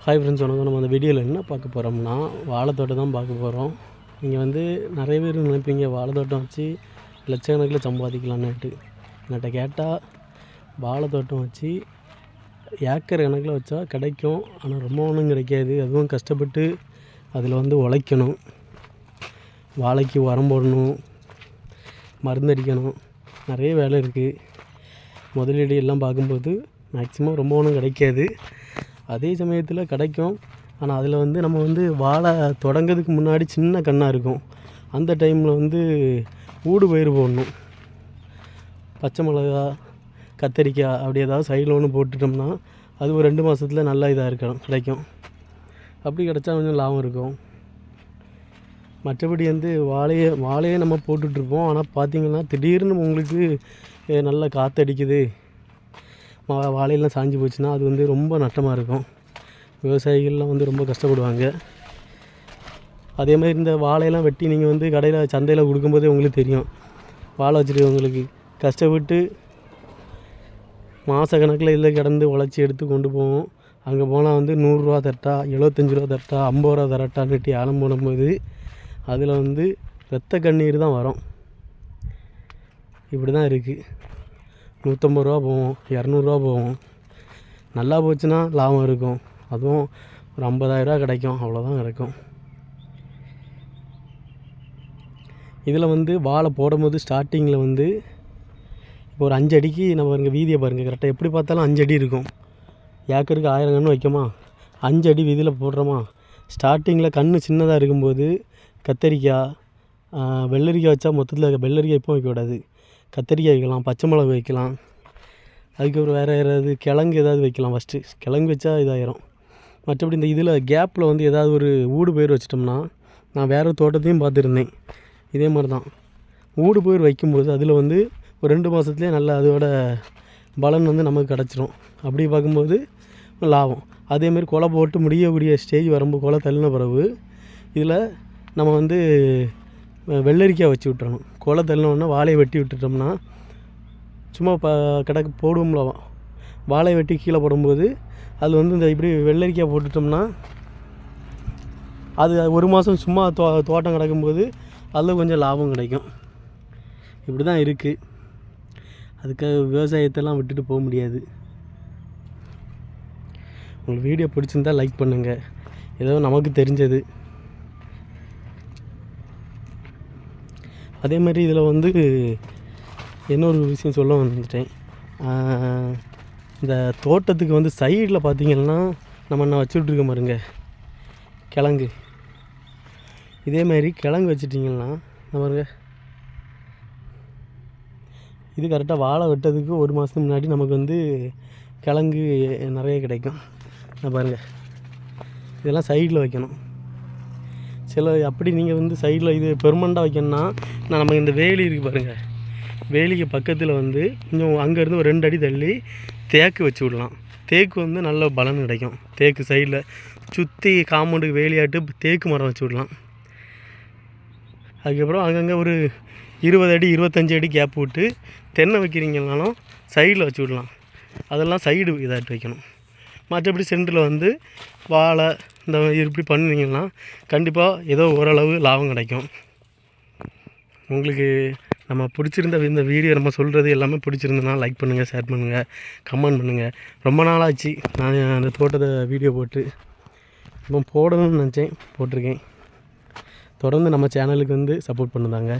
Hi friends, வணக்கம். நம்ம அந்த வீடியோவில் என்ன பார்க்க போகிறோம்னா வாழைத்தோட்டம் தான் பார்க்க போகிறோம். நீங்கள் நிறைய பேர் நினைப்பீங்க வாழைத்தோட்டம் வச்சு லட்சக்கணக்கில் சம்பாதிக்கலான்னுட்டு. என்கிட்ட கேட்டால் வாழைத்தோட்டம் வச்சு ஏக்கர் கணக்கில் வச்சா கிடைக்கும், ஆனால் ரொம்ப ஒன்றும் கிடைக்காது. அதுவும் கஷ்டப்பட்டு அதில் உழைக்கணும். வாழைக்கு உரம் போடணும், மருந்தடிக்கணும், நிறைய வேலை இருக்குது. முதலீடு எல்லாம் பார்க்கும்போது மேக்ஸிமம் ரொம்ப ஒன்றும் கிடைக்காது. அதே சமயத்தில் கிடைக்கும், ஆனால் அதில் நம்ம வாழை தொடங்கிறதுக்கு முன்னாடி சின்ன கன்னாக இருக்கும். அந்த டைமில் ஊடு பயிர் போடணும். பச்சை மிளகா, கத்தரிக்காய் அப்படி ஏதாவது சைடில் ஒன்று போட்டுட்டோம்னா அது ஒரு 2 மாதத்தில் நல்லா இதாக கிடைக்கும். அப்படி கிடச்சா கொஞ்சம் லாபம் இருக்கும். மற்றபடி வாழையே நம்ம போட்டுட்ருப்போம். ஆனால் பார்த்திங்கன்னா திடீர்னு உங்களுக்கு நல்லா காற்றடிக்குது, வாழையெல்லாம் சாஞ்சு போச்சுன்னா அது ரொம்ப நட்டமாக இருக்கும். விவசாயிகள்லாம் ரொம்ப கஷ்டப்படுவாங்க. அதே மாதிரி இந்த வாழையெல்லாம் வெட்டி நீங்கள் கடையில் சந்தையில் கொடுக்கும்போதே உங்களுக்கு தெரியும். வாழை வச்சுருக்கவங்களுக்கு கஷ்டப்பட்டு மாத கணக்கில் இதில் கிடந்து உழைச்சி எடுத்து கொண்டு போவோம். அங்கே போனால் 100 ரூபா தட்டா, 75 ரூபா தட்டா, 50 ரூபா தரட்டான்னுட்டு ஏலம் போடும்போது அதில் ரத்த கண்ணீர் தான் வரும். இப்படி தான் இருக்குது. 150 ரூபா போகும், 200 ரூபா போகும். நல்லா போச்சுன்னா லாபம் இருக்கும். அதுவும் ஒரு 50,000 ரூபா கிடைக்கும், அவ்வளோதான் கிடைக்கும். இதில் வாழை போடும்போது ஸ்டார்டிங்கில் இப்போ ஒரு 5 அடிக்கு நம்ம இங்கே வீதியை பாருங்கள். கரெக்டாக எப்படி பார்த்தாலும் 5 அடி இருக்கும். ஏக்கருக்கு 1000 கன்று வைக்கமா, 5 அடி வீதியில் போடுறோமா. ஸ்டார்டிங்கில் கன்று சின்னதாக இருக்கும்போது கத்தரிக்காய், வெள்ளரிக்காய் வச்சா மொத்தத்தில் வெள்ளரிக்காய் இப்போ வைக்கக்கூடாது. கத்தரிக்காய் வைக்கலாம், பச்சை மிளகு வைக்கலாம். அதுக்கப்புறம் வேறு ஏதாவது கிழங்கு ஏதாவது வைக்கலாம். ஃபஸ்ட்டு கிழங்கு வச்சா இதாயிரும். மற்றபடி இந்த இதில் கேப்பில் ஏதாவது ஒரு ஊடு பயிர் வச்சிட்டோம்னா, நான் வேறு தோட்டத்தையும் பார்த்துருந்தேன். இதே மாதிரி தான் ஊடு பயிர் வைக்கும்போது அதில் ஒரு 2 மாதத்துலேயே நல்லா அதோட பலன் நமக்கு கிடச்சிரும். அப்படி பார்க்கும்போது லாபம். அதேமாரி குலை போட்டு முடியக்கூடிய ஸ்டேஜ் வரும்போது, குலை தள்ளின பிறகு இதில் நம்ம வெள்ளரிக்காய் வச்சு விட்டுறணும். குலை தள்ளினோடனே வாழையை வெட்டி விட்டுட்டோம்னா, சும்மா கிடக்கு போடுவோம்ல, வாழையை வெட்டி கீழே போடும்போது அது இந்த இப்படி வெள்ளரிக்காய் போட்டுட்டோம்னா அது 1 மாதம் சும்மா தோட்டம் கிடக்கும்போது அதில் கொஞ்சம் லாபம் கிடைக்கும். இப்படி தான் இருக்குது. அதுக்காக விவசாயத்தெல்லாம் விட்டுட்டு போக முடியாது. உங்களுக்கு வீடியோ பிடிச்சிருந்தால் லைக் பண்ணுங்கள். ஏதோ நமக்கு தெரிஞ்சது. அதே மாதிரி இதில் இன்னொரு விஷயம் சொல்ல வந்துட்டேன். இந்த தோட்டத்துக்கு சைடில் பார்த்திங்கன்னா நம்ம என்ன வச்சுட்ருக்க பாருங்க, கிழங்கு. இதே மாதிரி கிழங்கு வச்சுட்டிங்கன்னா பாருங்க, இது கரெக்டாக வாழை வெட்டதுக்கு 1 மாதத்துக்கு முன்னாடி நமக்கு கிழங்கு நிறைய கிடைக்கும். பாருங்கள், இதெல்லாம் சைடில் வைக்கணும். சில அப்படி நீங்கள் சைடில் இது பெர்மனண்டாக வைக்கணும்னா, நமக்கு இந்த வேலி இருக்குது பாருங்கள், வேலிக்கு பக்கத்தில் கொஞ்சம் அங்கேருந்து ஒரு 2 அடி தள்ளி தேக்கு வச்சு விடலாம். தேக்கு நல்ல பலன் கிடைக்கும். தேக்கு சைடில் சுற்றி காம்பவுண்டுக்கு வேலியாட்டு தேக்கு மரம் வச்சு விடலாம். அதுக்கப்புறம் அங்கங்கே ஒரு 20 அடி 25 அடி கேப் விட்டு தென்னை வைக்கிறீங்கனாலும் சைடில் வச்சு விடலாம். அதெல்லாம் சைடு இதாகிட்டு வைக்கணும். மற்றபடி சென்டரில் வாழை இந்த இப்படி பண்ணுவீங்கன்னா கண்டிப்பாக ஏதோ ஓரளவு லாபம் கிடைக்கும். உங்களுக்கு நம்ம பிடிச்சிருந்த இந்த வீடியோ நம்ம சொல்கிறது எல்லாமே பிடிச்சிருந்ததுனா லைக் பண்ணுங்கள், ஷேர் பண்ணுங்கள், கமெண்ட் பண்ணுங்கள். ரொம்ப நாளாச்சு நான் அந்த தோட்டத்தை வீடியோ போட்டு. இப்போ போடணும்னு நினச்சேன், போட்டிருக்கேன். தொடர்ந்து நம்ம சேனலுக்கு சப்போர்ட் பண்ணுதாங்க.